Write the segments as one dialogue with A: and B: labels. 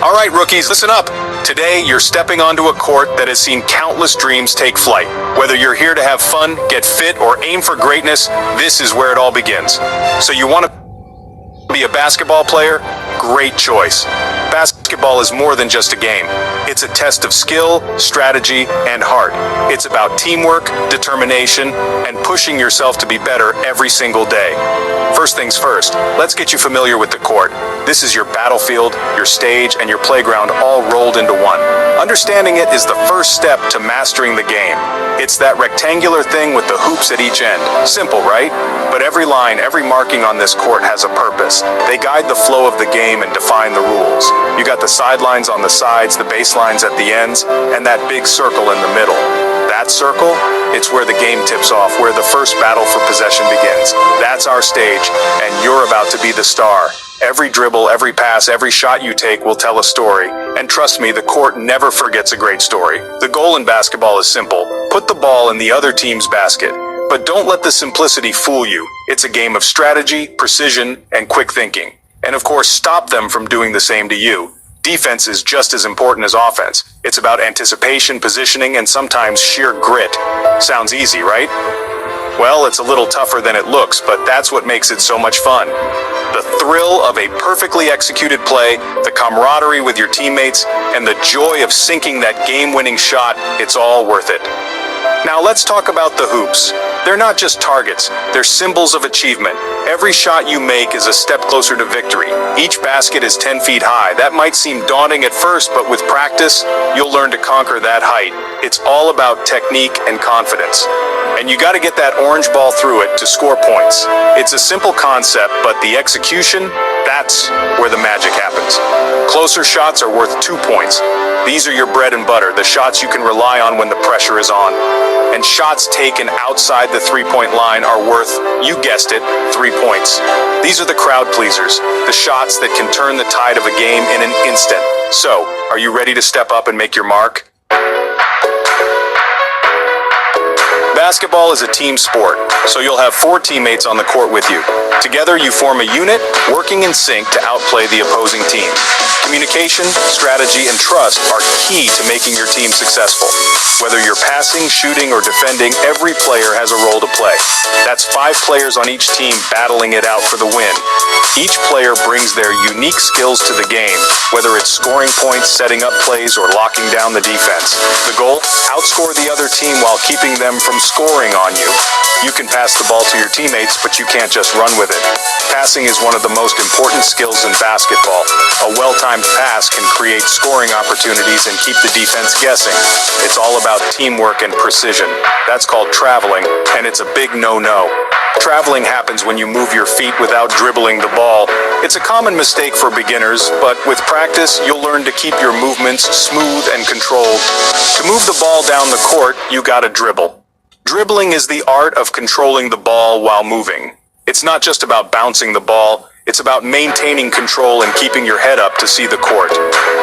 A: All right, rookies, listen up. Today, you're stepping onto a court that has seen countless dreams take flight. Whether you're here to have fun, get fit, or aim for greatness, this is where it all begins. So you want to be a basketball player? Great choice. Basketball is more than just a game. It's a test of skill, strategy, and heart. It's about teamwork, determination, and pushing yourself to be better every single day. First things first, let's get you familiar with the court. This is your battlefield, your stage, and your playground all rolled into one. Understanding it is the first step to mastering the game. It's that rectangular thing with the hoops at each end. Simple, right? But every line, every marking on this court has a purpose. They guide the flow of the game and define the rules. You got the sidelines on the sides, the baselines at the ends, and that big circle in the middle. That circle, it's where the game tips off, where the first battle for possession begins. That's our stage, and you're about to be the star. Every dribble, every pass, every shot you take will tell a story. And trust me, the court never forgets a great story. The goal in basketball is simple. Put the ball in the other team's basket. But don't let the simplicity fool you. It's a game of strategy, precision, and quick thinking. And of course, stop them from doing the same to you. Defense is just as important as offense. It's about anticipation, positioning, and sometimes sheer grit. Sounds easy, right? Well, it's a little tougher than it looks, but that's what makes it so much fun. The thrill of a perfectly executed play, the camaraderie with your teammates, and the joy of sinking that game-winning shot, it's all worth it. Now let's talk about the hoops. They're not just targets, they're symbols of achievement. Every shot you make is a step closer to victory. Each basket is 10 feet high. That might seem daunting at first, but with practice, you'll learn to conquer that height. It's all about technique and confidence. And you gotta get that orange ball through it to score points. It's a simple concept, but the execution, that's where the magic happens. Closer shots are worth 2 points. These are your bread and butter, the shots you can rely on when the pressure is on. And shots taken outside the three-point line are worth, you guessed it, 3 points. These are the crowd pleasers, the shots that can turn the tide of a game in an instant. So, are you ready to step up and make your mark? Basketball is a team sport, so you'll have 4 teammates on the court with you. Together you form a unit, working in sync to outplay the opposing team. Communication, strategy, and trust are key to making your team successful. Whether you're passing, shooting, or defending, every player has a role to play. That's 5 players on each team battling it out for the win. Each player brings their unique skills to the game, whether it's scoring points, setting up plays, or locking down the defense. The goal? Outscore the other team while keeping them from scoring on you. You can pass the ball to your teammates, but you can't just run with it. Passing is one of the most important skills in basketball. A well-timed pass can create scoring opportunities and keep the defense guessing. It's all about teamwork and precision. That's called traveling, and it's a big no-no. Traveling happens when you move your feet without dribbling the ball. It's a common mistake for beginners, but with practice, you'll learn to keep your movements smooth and controlled. To move the ball down the court, you gotta dribble. Dribbling is the art of controlling the ball while moving. It's not just about bouncing the ball, it's about maintaining control and keeping your head up to see the court.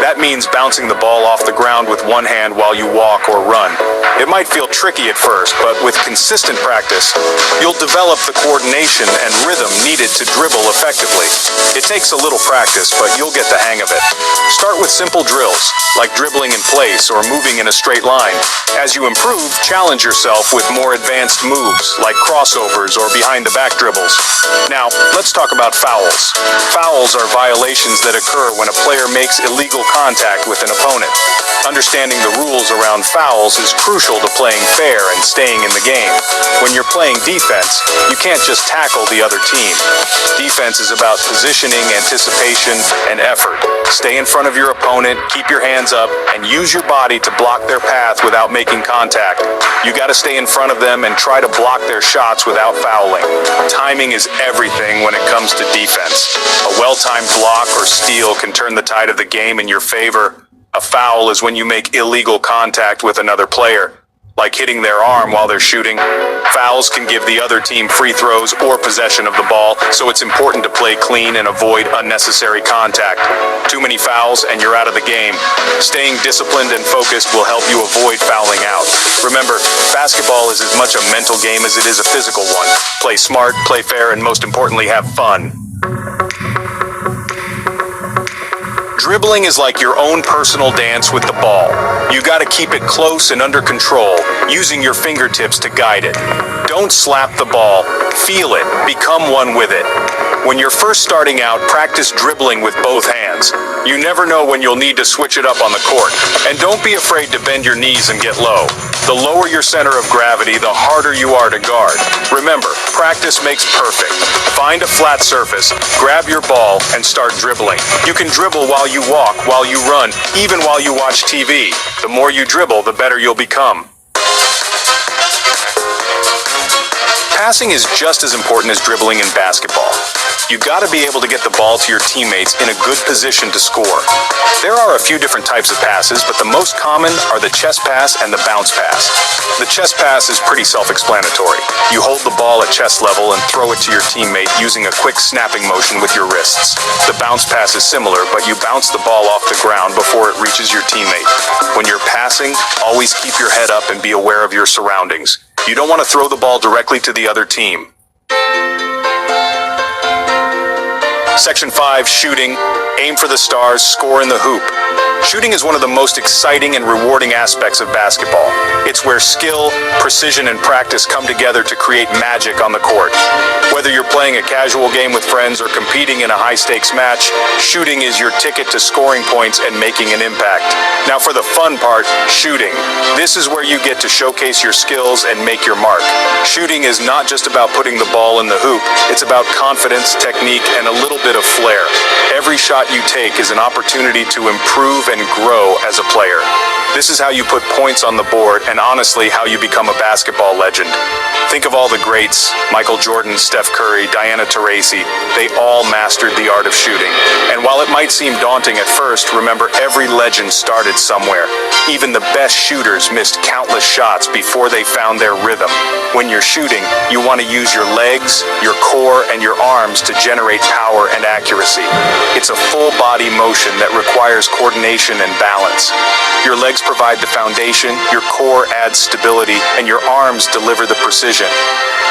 A: That means bouncing the ball off the ground with one hand while you walk or run. It might feel tricky at first, but with consistent practice, you'll develop the coordination and rhythm needed to dribble effectively. It takes a little practice, but you'll get the hang of it. Start with simple drills, like dribbling in place or moving in a straight line. As you improve, challenge yourself with more advanced moves, like crossovers or behind-the-back dribbles. Now, let's talk about fouls. Fouls are violations that occur when a player makes illegal contact with an opponent. Understanding the rules around fouls is crucial to playing fair and staying in the game. When you're playing defense, you can't just tackle the other team. Defense is about positioning, anticipation, and effort. Stay in front of your opponent, keep your hands up, and use your body to block their path without making contact. You gotta stay in front of them and try to block their shots without fouling. Timing is everything when it comes to defense. A well-timed block or steal can turn the tide of the game in your favor. A foul is when you make illegal contact with another player, like hitting their arm while they're shooting. Fouls can give the other team free throws or possession of the ball, so it's important to play clean and avoid unnecessary contact. Too many fouls and you're out of the game. Staying disciplined and focused will help you avoid fouling out. Remember, basketball is as much a mental game as it is a physical one. Play smart, play fair, and most importantly, have fun. Dribbling is like your own personal dance with the ball. You gotta keep it close and under control, using your fingertips to guide it. Don't slap the ball, feel it, become one with it. When you're first starting out, practice dribbling with both hands. You never know when you'll need to switch it up on the court. And don't be afraid to bend your knees and get low. The lower your center of gravity, the harder you are to guard. Remember, practice makes perfect. Find a flat surface, grab your ball, and start dribbling. You can dribble while you walk, while you run, even while you watch TV. The more you dribble, the better you'll become. Passing is just as important as dribbling in basketball. You've got to be able to get the ball to your teammates in a good position to score. There are a few different types of passes, but the most common are the chest pass and the bounce pass. The chest pass is pretty self-explanatory. You hold the ball at chest level and throw it to your teammate using a quick snapping motion with your wrists. The bounce pass is similar, but you bounce the ball off the ground before it reaches your teammate. When you're passing, always keep your head up and be aware of your surroundings. You don't want to throw the ball directly to the other team. Section 5, shooting. Aim for the stars, score in the hoop. Shooting is one of the most exciting and rewarding aspects of basketball. It's where skill, precision, and practice come together to create magic on the court. Whether you're playing a casual game with friends or competing in a high-stakes match, shooting is your ticket to scoring points and making an impact. Now for the fun part, shooting. This is where you get to showcase your skills and make your mark. Shooting is not just about putting the ball in the hoop. It's about confidence, technique, and a little bit of flair. Every shot you take is an opportunity to improve and grow as a player. This is how you put points on the board and honestly how you become a basketball legend. Think of all the greats, Michael Jordan, Steph Curry, Diana Taurasi. They all mastered the art of shooting. And while it might seem daunting at first, remember every legend started somewhere. Even the best shooters missed countless shots before they found their rhythm. When you're shooting, you want to use your legs, your core, and your arms to generate power and accuracy. It's a full body motion that requires coordination and balance. Your legs provide the foundation, your core adds stability, and your arms deliver the precision.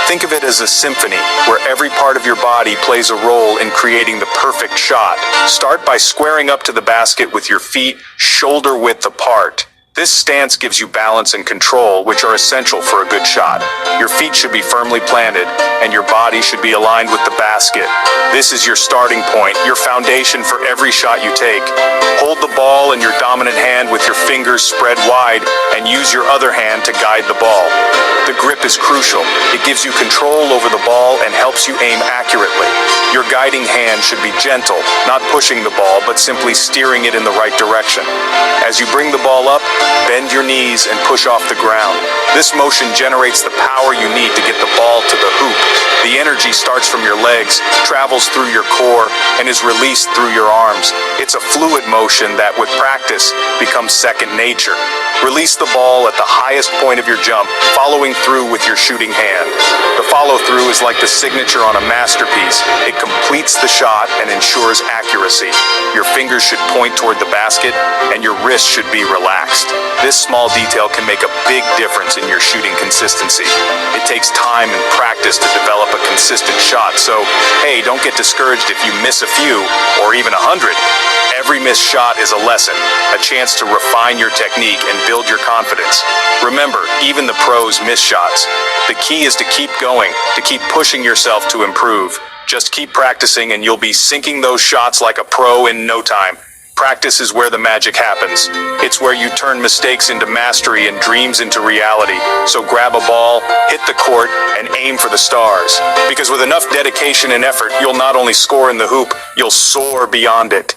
A: Think of it as a symphony, where every part of your body plays a role in creating the perfect shot. Start by squaring up to the basket with your feet shoulder width apart. This stance gives you balance and control, which are essential for a good shot. Your feet should be firmly planted, and your body should be aligned with the basket. This is your starting point, your foundation for every shot you take. Hold the ball in your dominant hand with your fingers spread wide, and use your other hand to guide the ball. The grip is crucial. It gives you control over the ball and helps you aim accurately. Your guiding hand should be gentle, not pushing the ball, but simply steering it in the right direction. As you bring the ball up, bend your knees and push off the ground. This motion generates the power you need to get the ball to the hoop. The energy starts from your legs, travels through your core, and is released through your arms. It's a fluid motion that, with practice, becomes second nature. Release the ball at the highest point of your jump, following through with your shooting hand. The follow-through is like the signature on a masterpiece. It completes the shot and ensures accuracy. Your fingers should point toward the basket, and your wrists should be relaxed. This small detail can make a big difference in your shooting consistency. It takes time and practice to develop a consistent shot, so hey, don't get discouraged if you miss a few, or even 100. Every missed shot is a lesson, a chance to refine your technique and build your confidence. Remember, even the pros miss shots. The key is to keep going, to keep pushing yourself to improve. Just keep practicing and you'll be sinking those shots like a pro in no time. Practice is where the magic happens. It's where you turn mistakes into mastery and dreams into reality. So grab a ball, hit the court, and aim for the stars. Because with enough dedication and effort, you'll not only score in the hoop, you'll soar beyond it.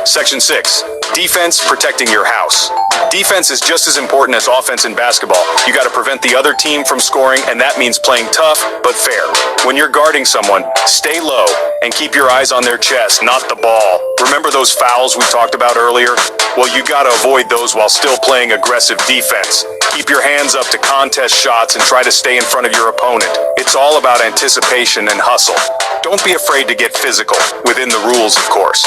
A: Section 6. Defense, protecting your house. Defense is just as important as offense in basketball. You got to prevent the other team from scoring, and that means playing tough but fair. When you're guarding someone, stay low and keep your eyes on their chest, not the ball. Remember those fouls we talked about earlier? Well, you got to avoid those while still playing aggressive defense. Keep your hands up to contest shots and try to stay in front of your opponent. It's all about anticipation and hustle. Don't be afraid to get physical, within the rules, of course.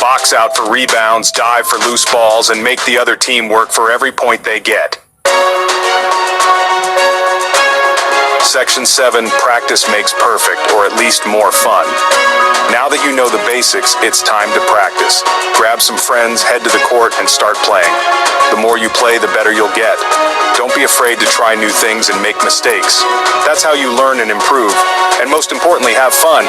A: Box out for rebounds, dive for loose balls, and make the other team work for every point they get. Section 7, practice makes perfect, or at least more fun. Now that you know the basics, it's time to practice. Grab some friends, head to the court, and start playing. The more you play, the better you'll get. Don't be afraid to try new things and make mistakes. That's how you learn and improve. And most importantly, have fun.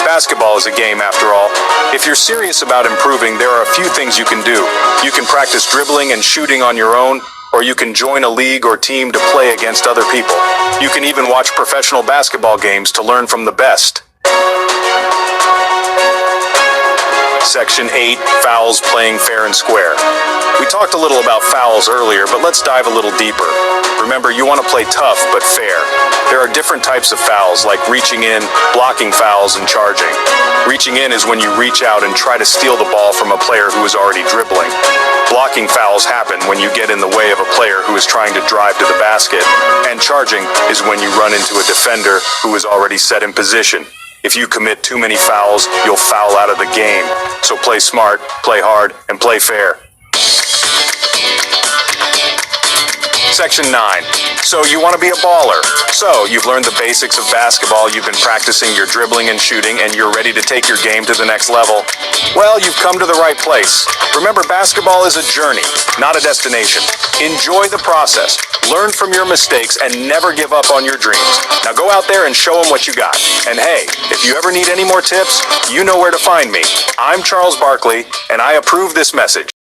A: Basketball is a game after all. If you're serious about improving, there are a few things you can do. You can practice dribbling and shooting on your own, or you can join a league or team to play against other people. You can even watch professional basketball games to learn from the best. Section 8, Fouls, Playing Fair and Square. We talked a little about fouls earlier, but let's dive a little deeper. Remember, you want to play tough but fair. There are different types of fouls, like reaching in, blocking fouls, and charging. Reaching in is when you reach out and try to steal the ball from a player who is already dribbling. Blocking fouls happen when you get in the way of a player who is trying to drive to the basket. And charging is when you run into a defender who is already set in position. If you commit too many fouls, you'll foul out of the game. So play smart, play hard, and play fair. Section 9. So you want to be a baller. So you've learned the basics of basketball, you've been practicing your dribbling and shooting, and you're ready to take your game to the next level. Well, you've come to the right place. Remember, basketball is a journey, not a destination. Enjoy the process, learn from your mistakes, and never give up on your dreams. Now go out there and show them what you got. And hey, if you ever need any more tips, you know where to find me. I'm Charles Barkley, and I approve this message.